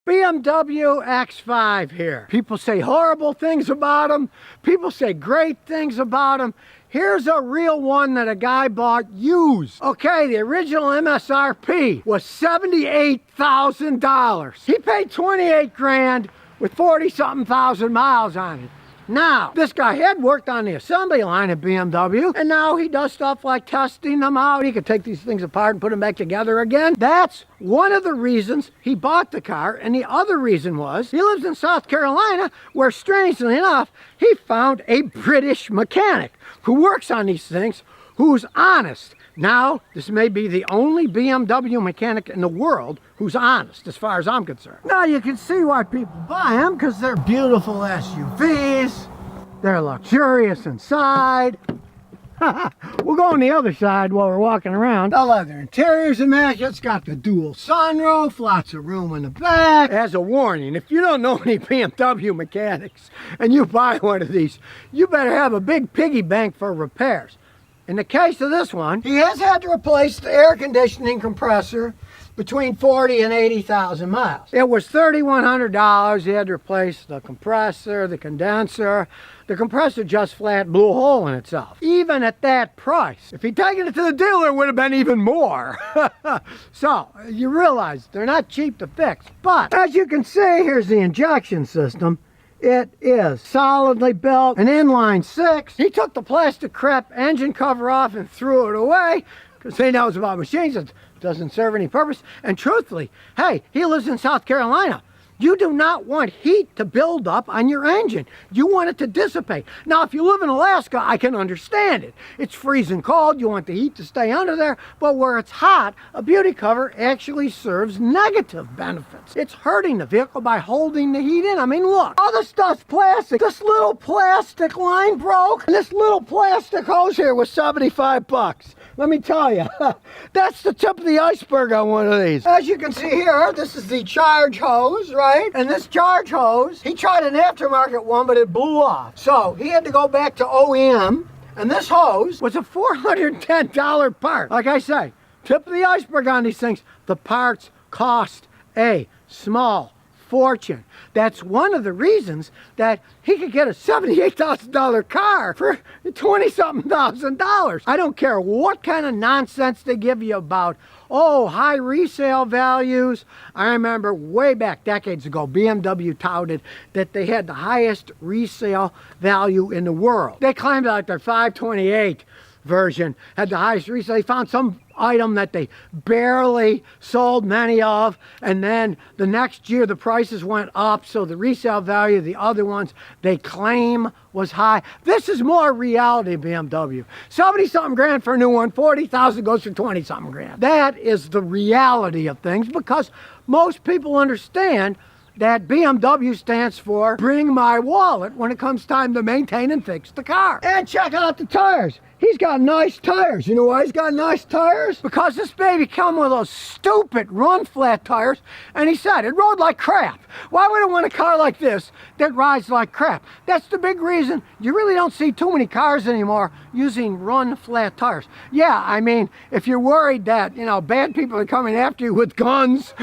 BMW X5 here. People say horrible things about them. People say great things about them. Here's a real one that a guy bought used. Okay, the original MSRP was $78,000. He paid 28 grand with 40-something thousand miles on it. Now, this guy had worked on the assembly line at BMW, and now he does stuff like testing them out. He could take these things apart and put them back together again. That's one of the reasons he bought the car, and the other reason was he lives in South Carolina, where strangely enough, he found a British mechanic who works on these things, who's honest. Now, this may be the only BMW mechanic in the world who's honest, as far as I'm concerned. Now, you can see why people buy them, because they're beautiful SUVs. They're luxurious inside. We'll go on the other side while we're walking around. The leather interior's immaculate. It's got the dual sunroof, lots of room in the back. As a warning, if you don't know any BMW mechanics and you buy one of these, you better have a big piggy bank for repairs. In the case of this one, he has had to replace the air conditioning compressor between 40 and 80,000 miles. It was $3,100. He had to replace the compressor, the condenser. The compressor just flat blew a hole in itself. Even at that price, if he'd taken it to the dealer, it would have been even more. So, you realize they're not cheap to fix. But, as you can see, here's the injection system. It is solidly built, an inline six. He took the plastic crap engine cover off and threw it away because he knows about machines. It doesn't serve any purpose. And truthfully, hey, he lives in South Carolina. You do not want heat to build up on your engine. You want it to dissipate. Now, if you live in Alaska, I can understand it. It's freezing cold. You want the heat to stay under there. But where it's hot, a beauty cover actually serves negative benefits. It's hurting the vehicle by holding the heat in. I mean, look, all this stuff's plastic. This little plastic line broke, and this little plastic hose here was 75 bucks. Let me tell you, that's the tip of the iceberg on one of these. As you can see here, this is the charge hose, right? And this charge hose, he tried an aftermarket one, but it blew off. So he had to go back to OEM, and this hose was a $410 part. Like I say, tip of the iceberg on these things. The parts cost a small fortune. That's one of the reasons that he could get a $78,000 car for $20-something thousand. I don't care what kind of nonsense they give you about, oh, high resale values. I remember way back decades ago, BMW touted that they had the highest resale value in the world. They claimed like their 528 version had the highest resale. They found some item that they barely sold many of, and then the next year the prices went up, so the resale value of the other ones they claim was high. This is more reality, BMW. 70-something grand for a new one, 40,000 goes for 20-something grand. That is the reality of things, because most people understand that BMW stands for bring my wallet when it comes time to maintain and fix the car. And check out the tires. He's got nice tires. You know why he's got nice tires? Because this baby come with those stupid run flat tires, and he said it rode like crap. Why would I want a car like this that rides like crap? That's the big reason you really don't see too many cars anymore using run flat tires. Yeah, I mean, if you're worried that, you know, bad people are coming after you with guns,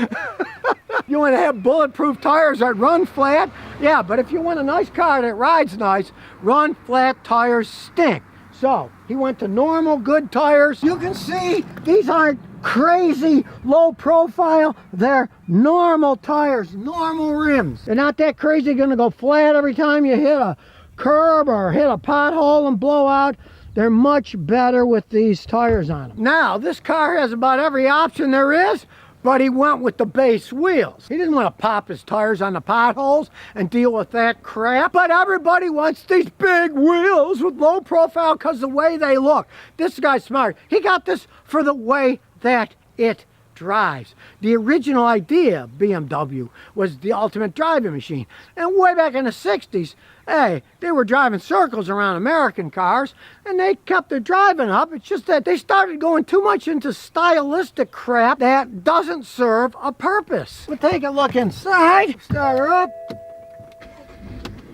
you want to have bulletproof tires that run flat? Yeah, but if you want a nice car that rides nice, run flat tires stink. So, he went to normal, good tires. You can see these aren't crazy low profile. They're normal tires, normal rims. They're not that crazy gonna go flat every time you hit a curb or hit a pothole and blow out. They're much better with these tires on them. Now, this car has about every option there is, but he went with the base wheels. He didn't want to pop his tires on the potholes and deal with that crap. But everybody wants these big wheels with low profile because the way they look. This guy's smart. He got this for the way that it drives. The original idea of BMW was the ultimate driving machine. And way back in the 60s, hey, they were driving circles around American cars, and they kept their driving up. It's just that they started going too much into stylistic crap that doesn't serve a purpose. We'll take a look inside. Start her up.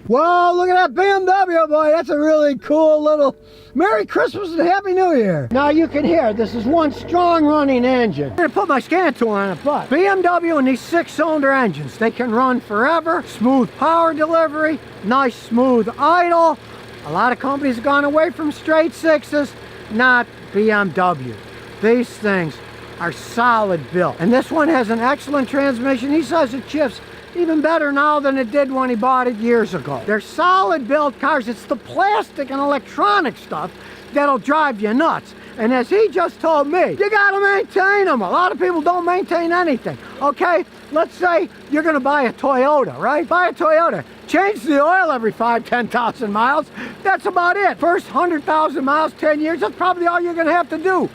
Whoa, look at that BMW, boy. That's a really cool little Merry Christmas and Happy New Year. Now you can hear this is one strong running engine. I'm gonna put my scan tool on it, but BMW and these 6-cylinder engines, they can run forever, smooth power delivery, nice smooth idle. A lot of companies have gone away from straight sixes, not BMW. These things are solid built. And this one has an excellent transmission. He says it shifts even better now than it did when he bought it years ago. They're solid built cars. It's the plastic and electronic stuff that'll drive you nuts. And as he just told me, you gotta maintain them. A lot of people don't maintain anything. Okay, let's say you're gonna buy a Toyota, right? Buy a Toyota. Change the oil every 10,000 miles. That's about it. First 100,000 miles, 10 years, that's probably all you're gonna have to do.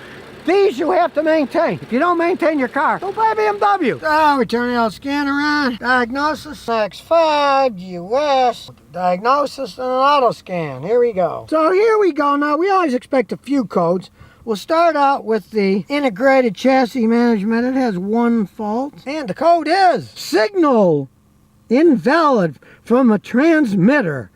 These you have to maintain. If you don't maintain your car, don't buy a BMW. So we turn the old scanner on. Diagnosis, X5, US, diagnosis, and an auto scan. Here we go. So here we go. Now we always expect a few codes. We'll start out with the integrated chassis management. It has one fault. And the code is signal invalid from a transmitter.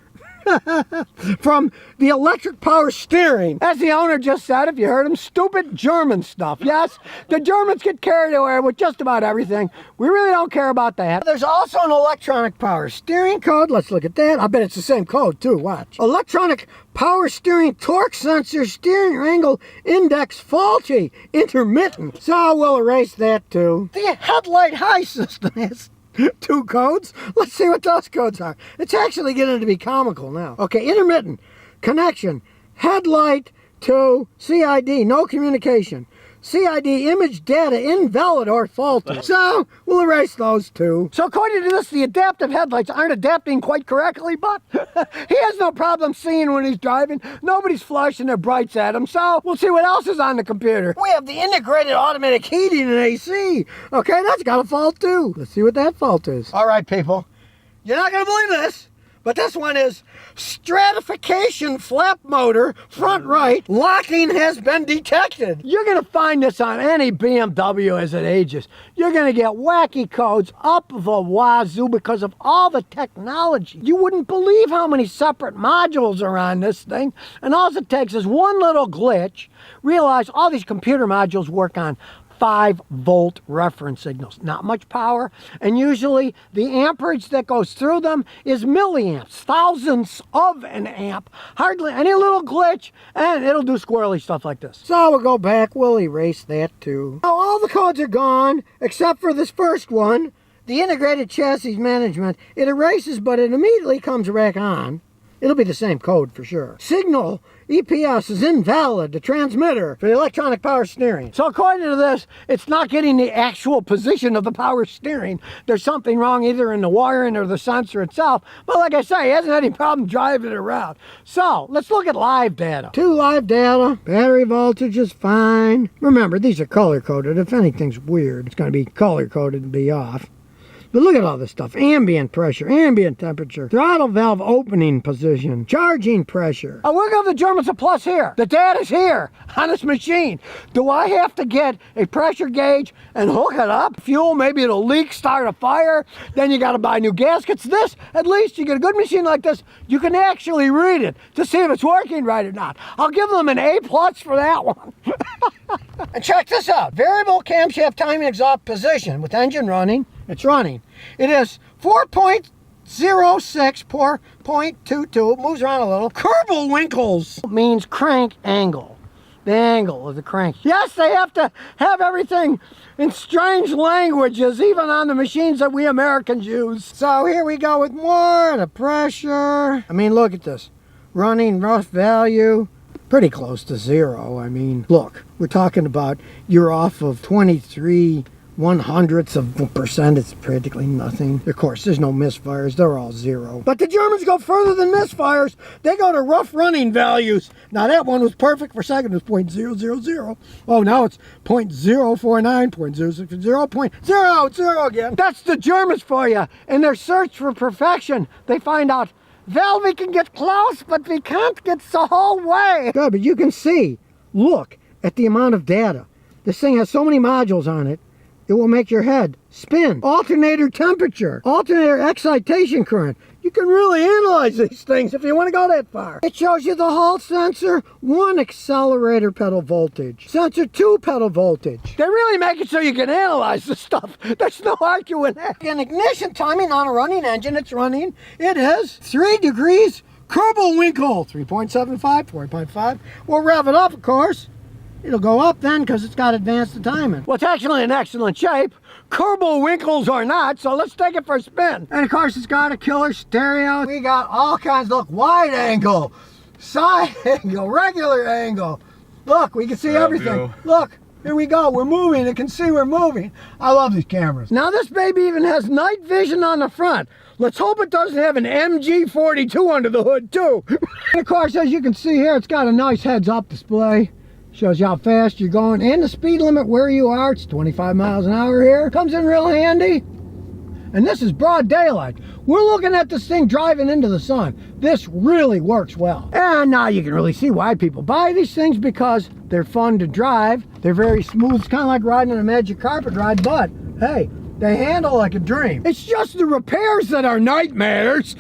From the electric power steering. As the owner just said, if you heard him, stupid German stuff. Yes, the Germans get carried away with just about everything. We really don't care about that. There's also an electronic power steering code. Let's look at that. I bet it's the same code too. Watch. Electronic power steering torque sensor steering angle index faulty intermittent. So we'll erase that too. The headlight high system is 2 codes. Let's see what those codes are. It's actually getting to be comical now. Okay, intermittent connection, headlight to CID, no communication. CID image data invalid or faulty. So we'll erase those too. So according to this, the adaptive headlights aren't adapting quite correctly, but he has no problem seeing when he's driving. Nobody's flashing their brights at him. So we'll see what else is on the computer. We have the integrated automatic heating and AC. Okay, that's got a fault too. Let's see what that fault is. All right, people. You're not gonna believe this, but this one is stratification flap motor, front right, locking has been detected. You're gonna find this on any BMW as it ages. You're gonna get wacky codes up the wazoo because of all the technology. You wouldn't believe how many separate modules are on this thing, and all it takes is one little glitch. Realize all these computer modules work on 5-volt reference signals, not much power, and usually the amperage that goes through them is milliamps, thousandths of an amp, hardly any little glitch, and it'll do squirrely stuff like this. So we'll go back, we'll erase that too. Now all the codes are gone, except for this first one, the integrated chassis management. It erases, but it immediately comes back on. It'll be the same code for sure. Signal EPS is invalid, the transmitter for the electronic power steering. So according to this, it's not getting the actual position of the power steering. There's something wrong either in the wiring or the sensor itself. But like I say, he hasn't had any problem driving it around. So let's look at live data. 2 live data. Battery voltage is fine. Remember, these are color coded. If anything's weird, it's going to be color coded and be off. But look at all this stuff. Ambient pressure, ambient temperature, throttle valve opening position, charging pressure. Oh, we're giving the Germans a plus here. The data's here on this machine. Do I have to get a pressure gauge and hook it up? Fuel, maybe it'll leak, start a fire. Then you got to buy new gaskets. This, at least you get a good machine like this, you can actually read it to see if it's working right or not. I'll give them an A+ for that one. And check this out. Variable camshaft timing exhaust position with engine running. It's running. It is 4.06 per 0.22. It moves around a little. Kerbalwinkles means crank angle. The angle of the crank. Yes, they have to have everything in strange languages, even on the machines that we Americans use. So here we go with more. The pressure. I mean, look at this. Running rough value. Pretty close to 0. I mean, look, we're talking about you're off of 23/100ths%. It's practically nothing. Of course, there's no misfires. They're all 0. But the Germans go further than misfires. They go to rough running values. Now, that one was perfect for second. It was 0.000. Oh, now it's 0.049, 0.060, 0.00 again. That's the Germans for you. In their search for perfection, they find out, well, we can get close, but we can't get the whole way. Good, but you can see, look at the amount of data. This thing has so many modules on it. it will make your head spin. Alternator temperature, alternator excitation current. You can really analyze these things if you want to go that far. It shows you the Hall sensor, 1 accelerator pedal voltage, sensor 2 pedal voltage. They really make it so you can analyze the stuff. There's no arguing that. And ignition timing on a running engine, it's running. It is 3 degrees Winkle, 3.75, 4.5. We'll rev it up, of course. It'll go up then because it's got advanced timing. Well, it's actually in excellent shape. Winkles or not, so let's take it for a spin. And of course, it's got a killer stereo. We got all kinds. Look, wide angle, side angle, regular angle. Look, we can see everything. Look, here we go. We're moving. It can see we're moving. I love these cameras. Now, this baby even has night vision on the front. Let's hope it doesn't have an MG42 under the hood, too. And of course, as you can see here, it's got a nice heads-up display. Shows you how fast you're going and the speed limit where you are. It's 25 miles an hour here. Comes in real handy. And this is broad daylight. We're looking at this thing driving into the sun. This really works well. And now you can really see why people buy these things, because they're fun to drive. They're very smooth. It's kind of like riding on a magic carpet ride, but hey, they handle like a dream. It's just the repairs that are nightmares.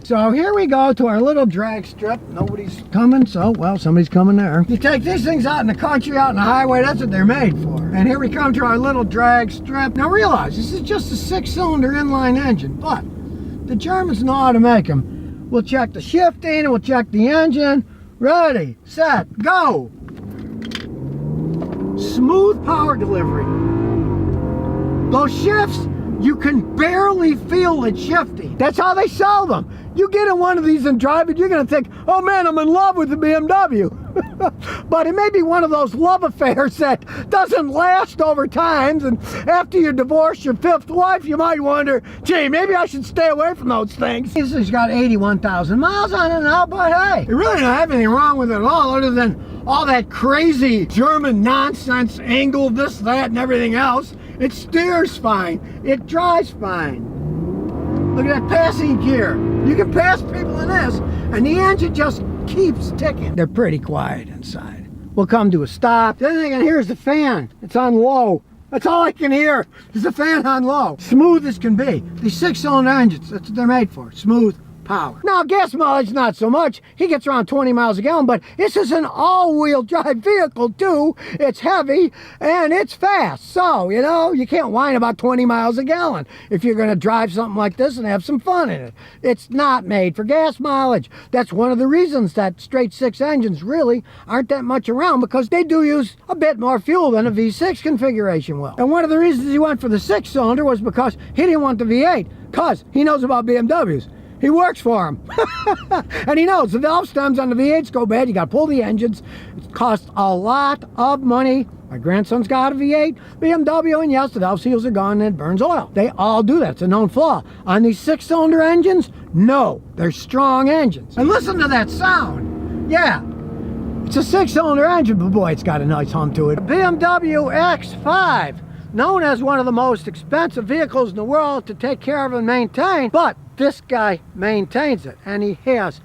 So here we go to our little drag strip. Nobody's coming, so, well, somebody's coming there. You take these things out in the country, out in the highway, that's what they're made for. And here we come to our little drag strip. Now realize, this is just a 6-cylinder inline engine, but the Germans know how to make them. We'll check the shifting, and we'll check the engine. Ready, set, go. Smooth power delivery. Those shifts, you can barely feel it shifting. That's how they sell them. You get in one of these and drive it, you're gonna think, oh man, I'm in love with the BMW. But it may be one of those love affairs that doesn't last over time, and after you divorce your 5th wife, you might wonder, gee, maybe I should stay away from those things. This has got 81,000 miles on it now, but hey, it really don't have anything wrong with it at all, other than all that crazy German nonsense, angle, this, that, and everything else. It steers fine. It drives fine. Look at that passing gear. You can pass people in this, and the engine just keeps ticking. They're pretty quiet inside. We'll come to a stop. The only thing I can hear is the fan. It's on low. That's all I can hear is the fan on low. Smooth as can be. These 6-cylinder engines, that's what they're made for. Smooth power. Now, gas mileage, not so much. He gets around 20 miles a gallon, but this is an all-wheel drive vehicle, too. It's heavy, and it's fast. So, you know, you can't whine about 20 miles a gallon if you're going to drive something like this and have some fun in it. It's not made for gas mileage. That's one of the reasons that straight 6 engines really aren't that much around, because they do use a bit more fuel than a V6 configuration will. And one of the reasons he went for the 6-cylinder was because he didn't want the V8, because he knows about BMWs. He works for them. And he knows the valve stems on the V8s go bad. You got to pull the engines. It costs a lot of money. My grandson's got a V8 BMW, and yes, the valve seals are gone and it burns oil. They all do that. It's a known flaw. On these 6-cylinder engines, no. They're strong engines. And listen to that sound. Yeah. It's a 6-cylinder engine, but boy, it's got a nice hum to it. BMW X5, known as one of the most expensive vehicles in the world to take care of and maintain, but this guy maintains it, and he has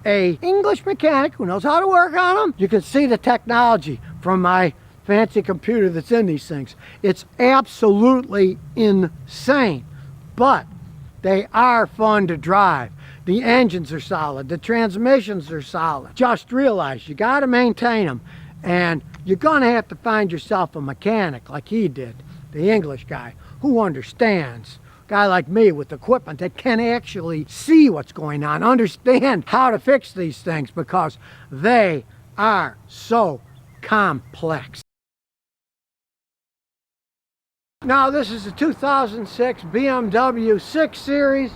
a English mechanic who knows how to work on them. You can see the technology from my fancy computer that's in these things. It's absolutely insane, but they are fun to drive. The engines are solid, the transmissions are solid. Just realize you got to maintain them, and you're gonna have to find yourself a mechanic like he did, the English guy, who understands. Guy like me with equipment that can actually see what's going on, understand how to fix these things, because they are so complex. Now, this is a 2006 BMW 6 Series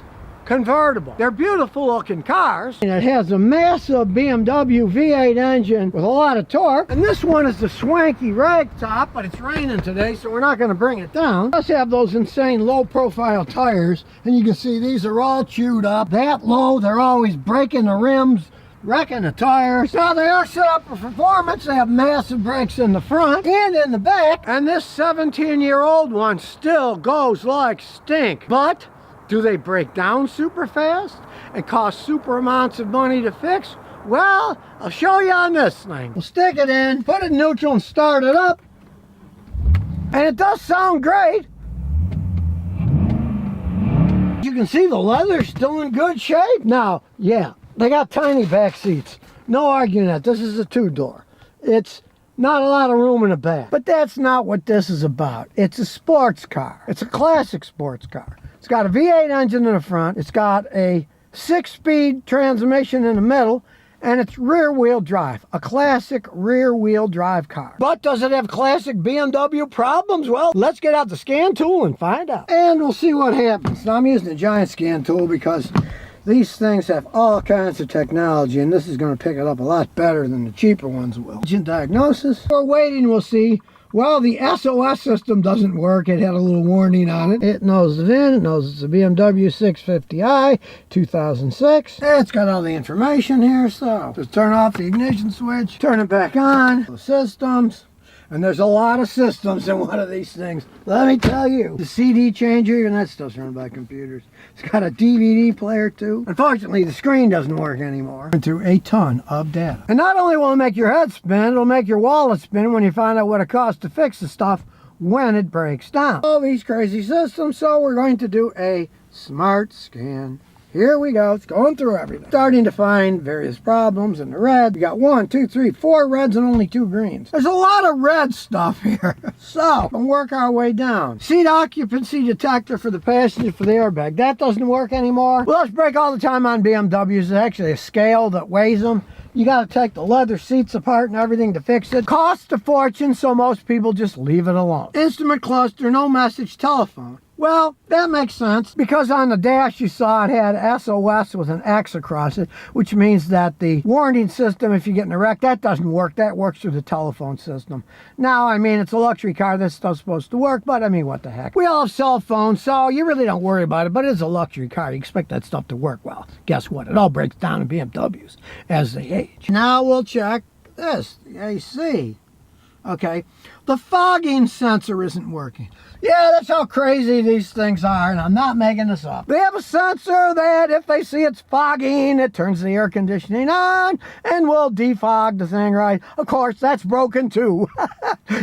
convertible. They're beautiful looking cars, and it has a massive BMW V8 engine with a lot of torque. And this one is the swanky rag top, but it's raining today, so we're not going to bring it down. It does have those insane low profile tires, and you can see these are all chewed up. That low, they're always breaking the rims, wrecking the tires. Now, they are set up for performance. They have massive brakes in the front and in the back, and this 17-year-old one still goes like stink. But do they break down super fast and cost super amounts of money to fix? Well, I'll show you on this thing. We'll stick it in, put it in neutral and start it up. And it does sound great. You can see the leather's still in good shape. Now, yeah, they got tiny back seats. No arguing that. This is a two-door. It's not a lot of room in the back. But that's not what this is about. It's a sports car. It's a classic sports car. It's got a V8 engine in the front. It's got a 6-speed transmission in the middle. And it's rear-wheel drive, a classic rear-wheel drive car. But does it have classic BMW problems? Well, let's get out the scan tool and find out. And we'll see what happens. Now, I'm using a giant scan tool because these things have all kinds of technology, and this is going to pick it up a lot better than the cheaper ones will. Engine diagnosis. We're waiting, we'll see. Well, the SOS system doesn't work. It had a little warning on it. It knows the VIN. It knows it's a BMW 650i, 2006. It's got all the information here, so just turn off the ignition switch, turn it back on. The systems. And there's a lot of systems in one of these things. Let me tell you. The CD changer, even that stuff's run by computers. It's got a DVD player too. Unfortunately, the screen doesn't work anymore. Through a ton of data. And not only will it make your head spin, it'll make your wallet spin when you find out what it costs to fix the stuff when it breaks down. All these crazy systems, so we're going to do a smart scan. Here we go. It's going through everything. Starting to find various problems in the red. We got 1, 2, 3, 4 reds and only 2 greens. There's a lot of red stuff here. So, we'll work our way down. Seat occupancy detector for the passenger for the airbag. That doesn't work anymore. Well, let's break all the time on BMWs. There's actually a scale that weighs them. You got to take the leather seats apart and everything to fix it. Costs a fortune, so most people just leave it alone. Instrument cluster, no message, telephone. Well, that makes sense because on the dash you saw it had SOS with an X across it, which means that the warning system, if you get in a wreck, that doesn't work. That works through the telephone system. Now, I mean, it's a luxury car. This stuff's supposed to work, but I mean, what the heck. We all have cell phones, so you really don't worry about it, but it's a luxury car. You expect that stuff to work well. Guess what? It all breaks down in BMWs as they age. Now we'll check this, the AC. Okay, the fogging sensor isn't working. Yeah, that's how crazy these things are, and I'm not making this up. They have a sensor that if they see it's fogging, it turns the air conditioning on and will defog the thing, right? Of course, that's broken too.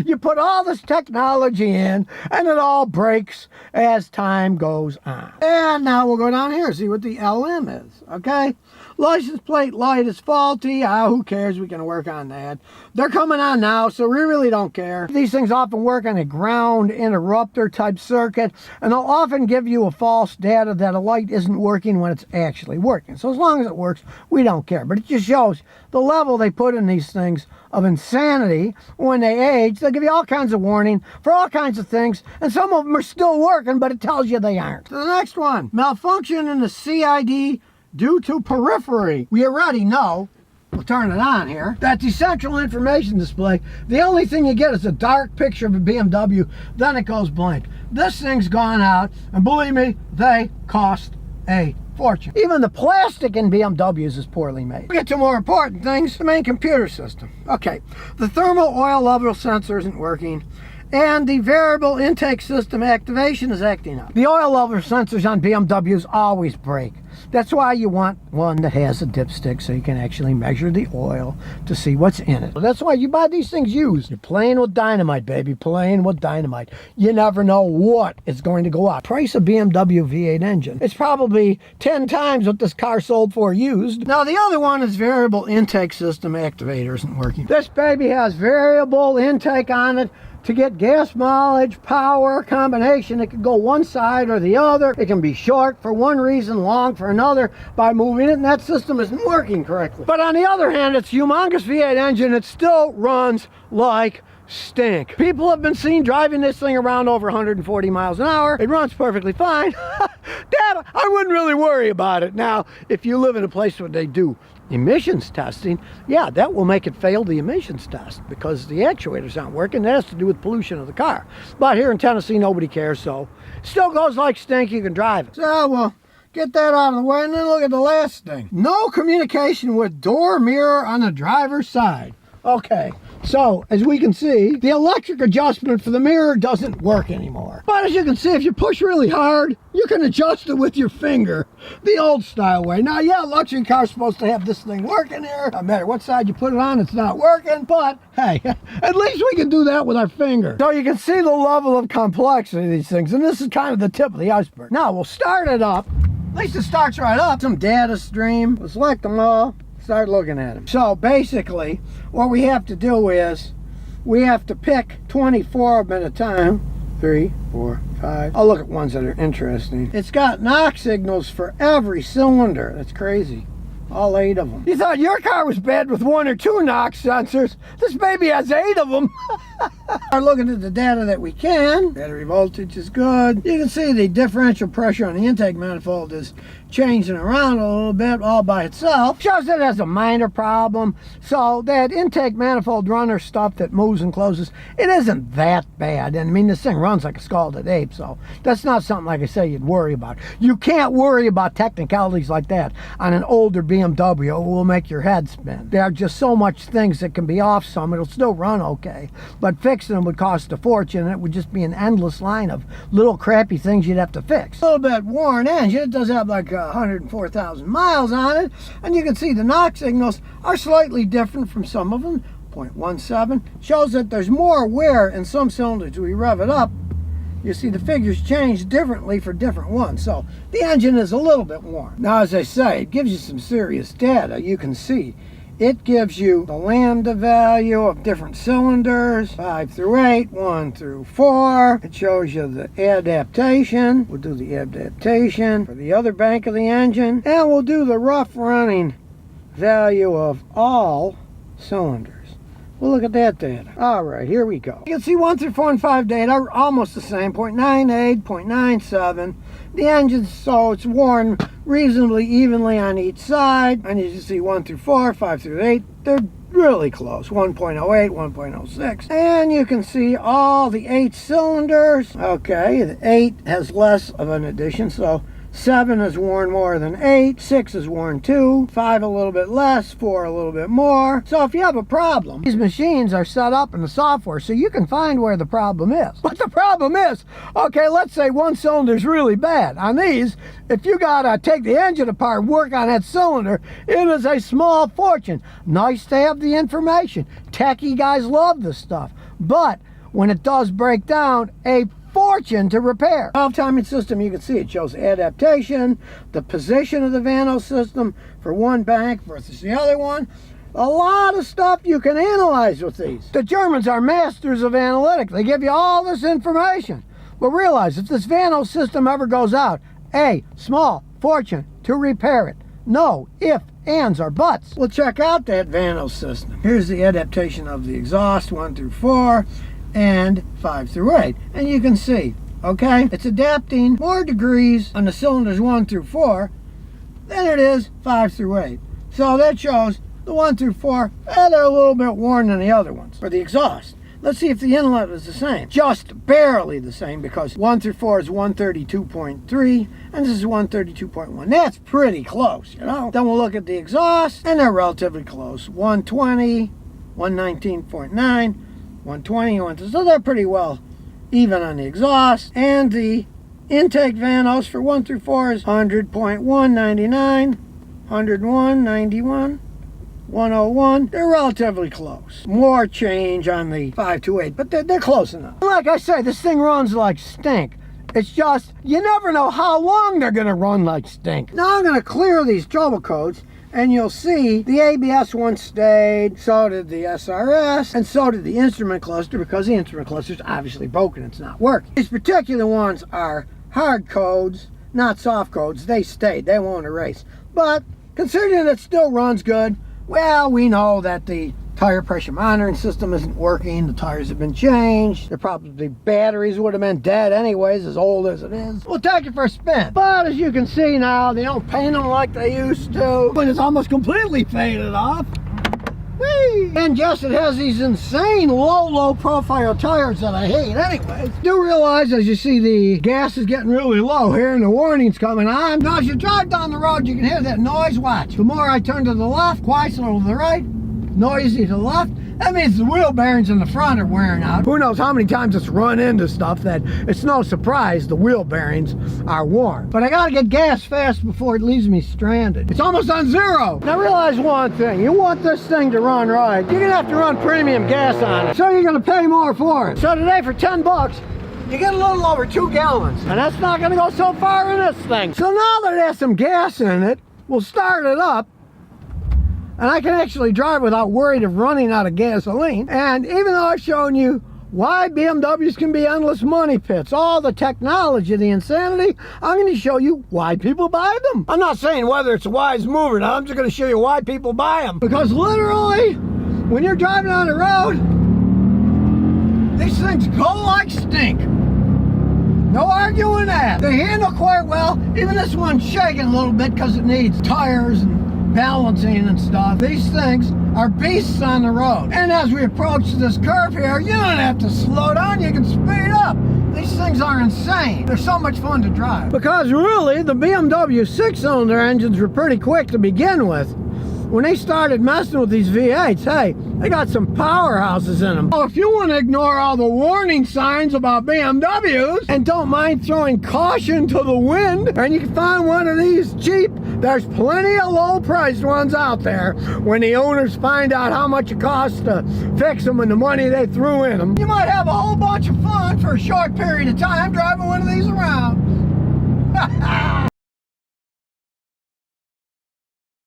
You put all this technology in, and it all breaks as time goes on. And now we'll go down here, see what the LM is, okay? License plate light is faulty. Who cares? We can work on that. They're coming on now, so we really don't care. These things often work on a ground interrupter type circuit, and they'll often give you a false data that a light isn't working when it's actually working. So as long as it works, we don't care. But it just shows the level they put in these things of insanity when they age. They'll give you all kinds of warning for all kinds of things, and some of them are still working, but it tells you they aren't. The next one, malfunction in the CID due to periphery. We already know, we'll turn it on here, that the central information display, the only thing you get is a dark picture of a BMW, then it goes blank. This thing's gone out, and believe me, they cost a fortune. Even the plastic in BMWs is poorly made. We get to more important things, the main computer system. Okay, the thermal oil level sensor isn't working, and the variable intake system activation is acting up. The oil level sensors on BMWs always break. That's why you want one that has a dipstick so you can actually measure the oil to see what's in it. That's why you buy these things used. You're playing with dynamite, baby, playing with dynamite. You never know what is going to go out. Price of BMW V8 engine. It's probably 10 times what this car sold for used. Now the other one is variable intake system activator isn't working. This baby has variable intake on it to get gas mileage, power, combination. It can go one side or the other. It can be short for one reason, long for another by moving it, and that system isn't working correctly. But on the other hand, it's humongous V8 engine. It still runs like stink. People have been seen driving this thing around over 140 miles an hour. It runs perfectly fine. Dad, I wouldn't really worry about it. Now, if you live in a place where they do emissions testing, yeah, that will make it fail the emissions test because the actuators aren't working. That has to do with pollution of the car. But here in Tennessee, nobody cares, so still goes like stink. You can drive it. So we'll get that out of the way, and then look at the last thing. No communication with door mirror on the driver's side. Okay, So, as we can see, the electric adjustment for the mirror doesn't work anymore. But as you can see, if you push really hard, you can adjust it with your finger, the old style way. Now, yeah, luxury car's supposed to have this thing working here. No matter what side you put it on, it's not working. But, hey, at least we can do that with our finger. So you can see the level of complexity of these things. And this is kind of the tip of the iceberg. Now, we'll start it up. At least it starts right up. Some data stream. We'll select them all. Start looking at them. So basically, what we have to do is we have to pick 24 of them at a time. 3, 4, 5. I'll look at ones that are interesting. It's got knock signals for every cylinder. That's crazy. All 8 of them. You thought your car was bad with 1 or 2 knock sensors. This baby has 8 of them. Start looking at the data that we can. Battery voltage is good. You can see the differential pressure on the intake manifold is changing around a little bit all by itself. Shows that it has a minor problem. So that intake manifold runner stuff that moves and closes, it isn't that bad. And I mean, this thing runs like a scalded ape, so that's not something, like I say, you'd worry about. You can't worry about technicalities like that on an older BMW. It will make your head spin. There are just so much things that can be off some. It'll still run okay, but fixing them would cost a fortune, and it would just be an endless line of little crappy things you'd have to fix. A little bit worn engine. It does have like 104,000 miles on it, and you can see the knock signals are slightly different from some of them. 0.17 shows that there's more wear in some cylinders. We rev it up, you see the figures change differently for different ones, so the engine is a little bit worn. Now, as I say, it gives you some serious data. You can see it gives you the lambda value of different cylinders, 5 through 8, 1 through 4. It shows you the adaptation. We'll do the adaptation for the other bank of the engine. And we'll do the rough running value of all cylinders. We'll look at that data. All right, here we go. You can see 1 through 4 and 5 data are almost the same, 0.98, 0.97. The engine, so it's worn reasonably evenly on each side. And you can see 1 through 4, 5 through 8, they're really close. 1.08, 1.06. And you can see all the 8 cylinders. Okay, the 8 has less of an addition, so 7 is worn more than 8, 6 is worn 2, 5 a little bit less, 4 a little bit more. So if you have a problem, these machines are set up in the software so you can find where the problem is. But the problem is, okay, let's say one cylinder is really bad. On these, if you gotta take the engine apart and work on that cylinder, it is a small fortune. Nice to have the information. Techie guys love this stuff. But when it does break down, a fortune to repair. Valve timing system, you can see it shows adaptation, the position of the Vanos system for one bank versus the other one. A lot of stuff you can analyze with these. The Germans are masters of analytics. They give you all this information. But realize, if this Vanos system ever goes out, a small fortune to repair it. No if, ands, or buts. We'll check out that Vanos system. Here's the adaptation of the exhaust, 1 through 4. And 5 through 8, and you can see, okay, it's adapting more degrees on the cylinders 1 through 4 than it is 5 through 8. So that shows the 1 through 4, they're a little bit worn than the other ones. For the exhaust, let's see if the inlet is the same. Just barely the same, because 1 through 4 is 132.3 and this is 132.1. That's pretty close, you know. Then we'll look at the exhaust, and they're relatively close. 120, 119.9, 120, so they're pretty well even on the exhaust. And the intake Vanos for 1 through 4 is 100.199, 101.91, 101. They're relatively close. More change on the 5 to 8, but they're close enough. Like I say, this thing runs like stink. It's just, you never know how long they're gonna run like stink. Now I'm gonna clear these trouble codes, and you'll see the ABS one stayed, so did the SRS, and so did the instrument cluster, because the instrument cluster is obviously broken, it's not working. These particular ones are hard codes, not soft codes. They stayed, they won't erase. But considering it still runs good, well, we know that the tire pressure monitoring system isn't working, the tires have been changed, the probably batteries would have been dead anyways, as old as it is. We'll take it for a spin. But as you can see now, they don't paint them like they used to, but it's almost completely faded off. Whee! And yes, it has these insane low profile tires that I hate anyways. Do realize, as you see, the gas is getting really low here and the warning's coming on. Now as you drive down the road, you can hear that noise. Watch. The more I turn to the left, quiet, a little to the right, noisy to the left, That means the wheel bearings in the front are wearing out. Who knows how many times it's run into stuff that it's no surprise the wheel bearings are worn. But I gotta get gas fast before it leaves me stranded. It's almost on zero. Now realize one thing, you want this thing to run right, you're gonna have to run premium gas on it. So you're gonna pay more for it. So today for 10 bucks, you get a little over 2 gallons. And that's not gonna go so far in this thing. So now that it has some gas in it, we'll start it up. And I can actually drive without worrying of running out of gasoline. And even though I've shown you why BMWs can be endless money pits, all the technology, the insanity, I'm going to show you why people buy them. I'm not saying whether it's a wise move or not, I'm just going to show you why people buy them. Because literally, when you're driving on the road, these things go like stink. No arguing that. They handle quite well. Even this one's shaking a little bit because it needs tires and balancing and stuff. These things are beasts on the road. And as we approach this curve here, you don't have to slow down, you can speed up. These things are insane. They're so much fun to drive. Because really, the BMW 6-cylinder engines were pretty quick to begin with. When they started messing with these V8s, hey, they got some powerhouses in them. Well, if you want to ignore all the warning signs about BMWs and don't mind throwing caution to the wind, and you can find one of these cheap, there's plenty of low-priced ones out there when the owners find out how much it costs to fix them and the money they threw in them. You might have a whole bunch of fun for a short period of time driving one of these around.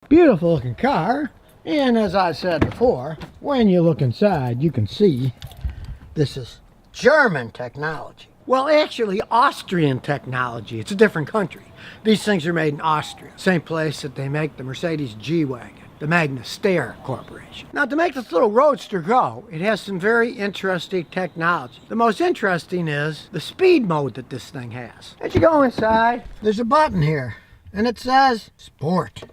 Beautiful looking car, and as I said before, when you look inside you can see this is German technology. Well, actually Austrian technology. It's a different country. These things are made in Austria, same place that they make the Mercedes G-Wagon, the Magna Steyr Corporation. Now, to make this little roadster go, it has some very interesting technology. The most interesting is the speed mode that this thing has. As you go inside, there's a button here, and it says Sport.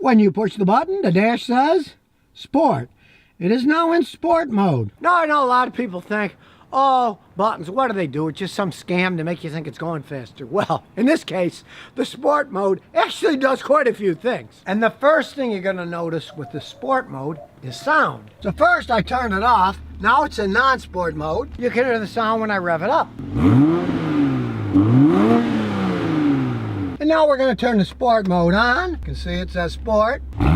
When you push the button, the dash says Sport. It is now in sport mode. Now, I know a lot of people think, oh, buttons, what do they do? It's just some scam to make you think it's going faster. Well, in this case, the sport mode actually does quite a few things. And the first thing you're going to notice with the sport mode is sound. So first I turn it off. Now it's in non-sport mode. You can hear the sound when I rev it up. And now we're going to turn the sport mode on. You can see it says sport. You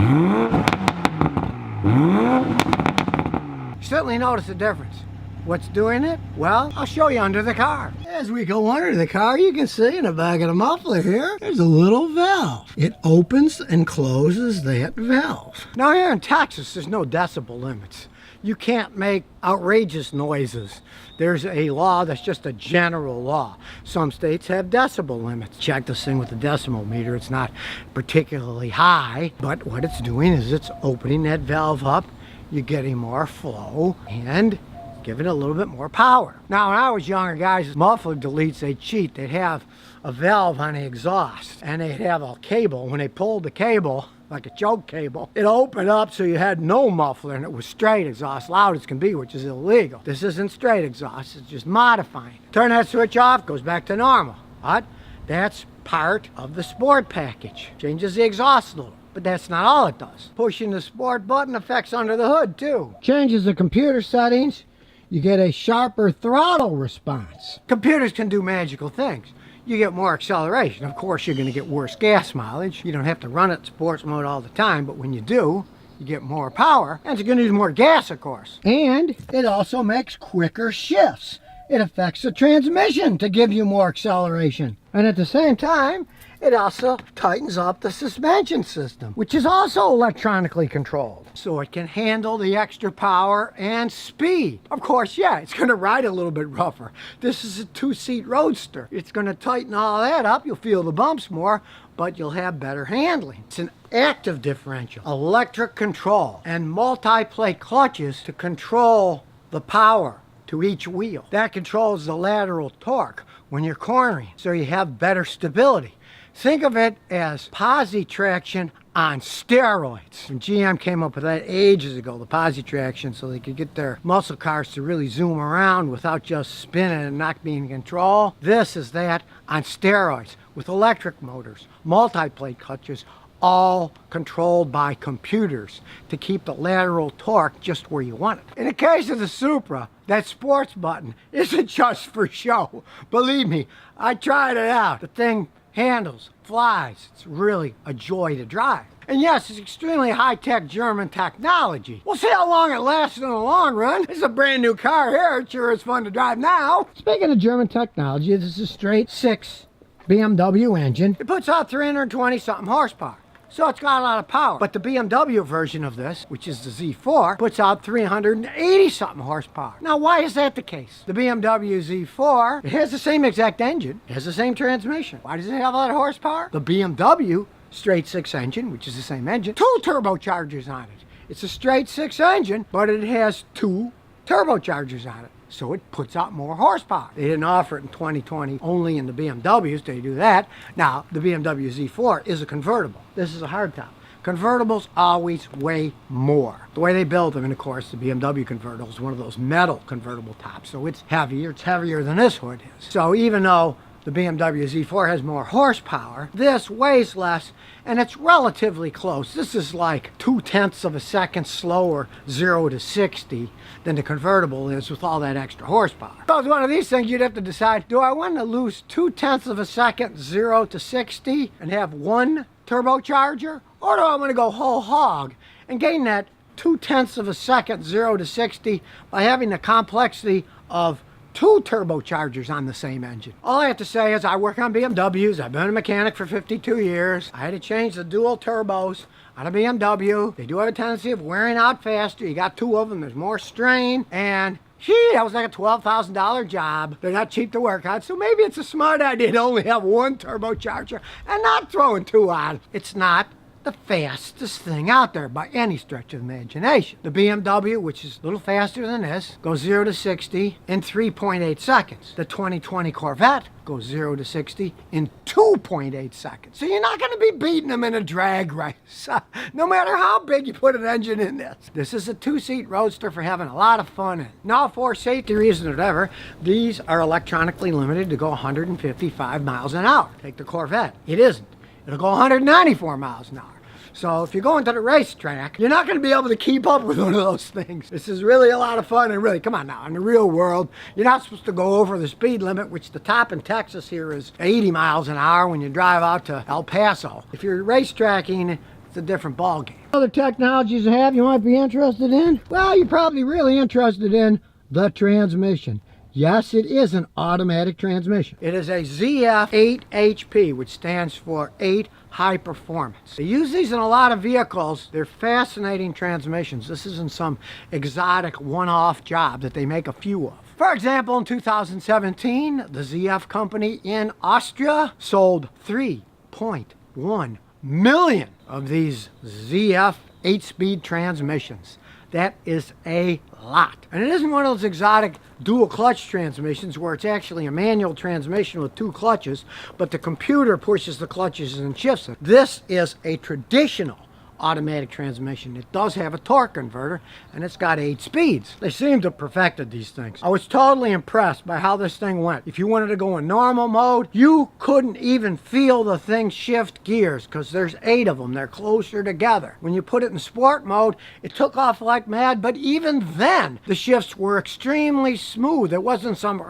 certainly notice the difference. What's doing it? Well, I'll show you under the car. As we go under the car, you can see in the back of the muffler here, there's a little valve. It opens and closes that valve. Now here in Texas, there's no decibel limits. You can't make outrageous noises. There's a law that's just a general law. Some states have decibel limits. Check this thing with the decimal meter. It's not particularly high, but what it's doing is it's opening that valve up. You're getting more flow and giving it a little bit more power. Now, when I was younger, guys, muffler deletes, they cheat. They'd have a valve on the exhaust, and they'd have a cable. When they pulled the cable, like a choke cable, it opened up so you had no muffler, and it was straight exhaust, loud as can be, which is illegal. This isn't straight exhaust, it's just modifying it. Turn that switch off, goes back to normal. But that's part of the sport package. Changes the exhaust a little. But that's not all it does. Pushing the sport button affects under the hood too. Changes the computer settings. You get a sharper throttle response. Computers can do magical things. You get more acceleration. Of course, you're going to get worse gas mileage. You don't have to run it in sports mode all the time, but when you do, you get more power, and you're going to use more gas, of course. And it also makes quicker shifts. It affects the transmission to give you more acceleration. And at the same time, it also tightens up the suspension system, which is also electronically controlled. So it can handle the extra power and speed. Of course, yeah, it's going to ride a little bit rougher. This is a 2-seat roadster. It's going to tighten all that up. You'll feel the bumps more, but you'll have better handling. It's an active differential, electric control, and multi-plate clutches to control the power to each wheel. That controls the lateral torque when you're cornering, so you have better stability. Think of it as posi traction on steroids. When GM came up with that ages ago, the posi traction, so they could get their muscle cars to really zoom around without just spinning and not being in control. This is that on steroids with electric motors, multi-plate clutches, all controlled by computers to keep the lateral torque just where you want it. In the case of the Supra, that sports button isn't just for show. Believe me, I tried it out. The thing handles, flies. It's really a joy to drive. And yes, it's extremely high-tech German technology. We'll see how long it lasts in the long run. This is a brand new car here. It sure is fun to drive now. Speaking of German technology, this is a straight 6 BMW engine. It puts out 320-something horsepower. So it's got a lot of power. But the BMW version of this, which is the Z4, puts out 380-something horsepower. Now, why is that the case? The BMW Z4, it has the same exact engine, it has the same transmission. Why does it have a lot of horsepower? The BMW straight 6 engine, which is the same engine, 2 turbochargers on it. It's a straight 6 engine, but it has 2 turbochargers on it. So it puts out more horsepower. They didn't offer it in 2020 only in the BMWs. They do that. Now, the BMW Z4 is a convertible. This is a hardtop. Convertibles always weigh more. The way they build them, and of course, the BMW convertible is one of those metal convertible tops. So it's heavier. It's heavier than this hood is. So even though the BMW Z4 has more horsepower, this weighs less, and it's relatively close. This is like 0.2 of a second slower 0 to 60 than the convertible is with all that extra horsepower. So it's one of these things you'd have to decide, do I want to lose 0.2 of a second 0 to 60 and have 1 turbocharger? Or do I want to go whole hog and gain that 0.2 of a second 0 to 60 by having the complexity of 2 turbochargers on the same engine? All I have to say is I work on BMWs. I've been a mechanic for 52 years. I had to change the dual turbos on a BMW. They do have a tendency of wearing out faster. You got 2 of them, there's more strain. And that was like a $12,000 job. They're not cheap to work on, so maybe it's a smart idea to only have 1 turbocharger and not throwing 2 on. It's not the fastest thing out there by any stretch of the imagination. The BMW, which is a little faster than this, goes 0 to 60 in 3.8 seconds. The 2020 Corvette goes 0 to 60 in 2.8 seconds. So you're not going to be beating them in a drag race, no matter how big you put an engine in this. This is a 2-seat roadster for having a lot of fun in. Now, for safety reasons or whatever, these are electronically limited to go 155 miles an hour. Take the Corvette. It isn't. It'll go 194 miles an hour. So if you're going to the racetrack, you're not going to be able to keep up with one of those things. This is really a lot of fun, and really, come on now, in the real world, you're not supposed to go over the speed limit, which the top in Texas here is 80 miles an hour when you drive out to El Paso. If you're racetracking, it's a different ballgame. Other technologies you might be interested in? Well, you're probably really interested in the transmission. Yes, it is an automatic transmission. It is a ZF 8HP, which stands for 8 High Performance. They use these in a lot of vehicles. They're fascinating transmissions. This isn't some exotic one-off job that they make a few of. For example, in 2017, the ZF company in Austria sold 3.1 million of these ZF 8-speed transmissions. That is a lot. And it isn't one of those exotic dual clutch transmissions where it's actually a manual transmission with 2 clutches, but the computer pushes the clutches and shifts it. This is a traditional automatic transmission. It does have a torque converter, and it's got 8 speeds. They seem to have perfected these things. I was totally impressed by how this thing went. If you wanted to go in normal mode, you couldn't even feel the thing shift gears because there's 8 of them. They're closer together. When you put it in sport mode, it took off like mad, but even then, the shifts were extremely smooth. It wasn't some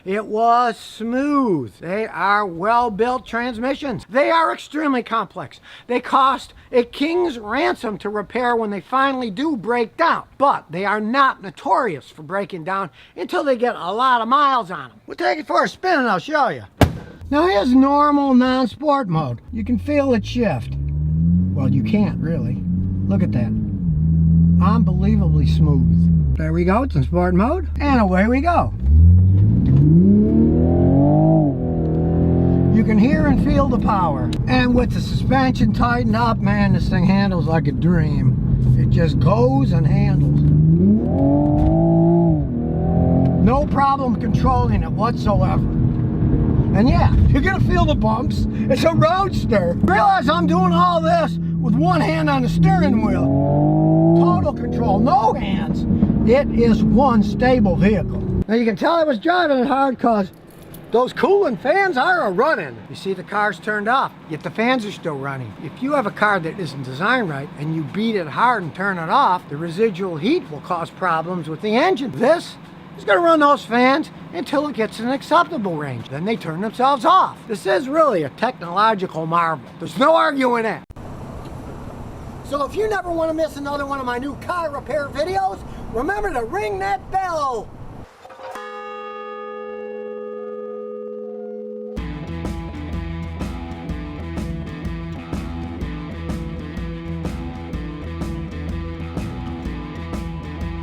it was smooth. They are well-built transmissions. They are extremely complex. They cost a king's ransom to repair when they finally do break down. But they are not notorious for breaking down until they get a lot of miles on them. We'll take it for a spin and I'll show you. Now here's normal non-sport mode. You can feel it shift. Well, you can't really. Look at that. Unbelievably smooth. There we go, it's in sport mode. And away we go. You can hear and feel the power. And with the suspension tightened up, man, this thing handles like a dream. It just goes and handles. No problem controlling it whatsoever. And yeah, you're gonna feel the bumps. It's a roadster. Realize I'm doing all this with one hand on the steering wheel. Total control, no hands. It is one stable vehicle. Now you can tell I was driving it hard because Those cooling fans are running. You see the car's turned off, yet the fans are still running. If you have a car that isn't designed right and you beat it hard and turn it off, the residual heat will cause problems with the engine. This is going to run those fans until it gets an acceptable range. Then they turn themselves off. This is really a technological marvel. There's no arguing it. So if you never want to miss another one of my new car repair videos, remember to ring that bell.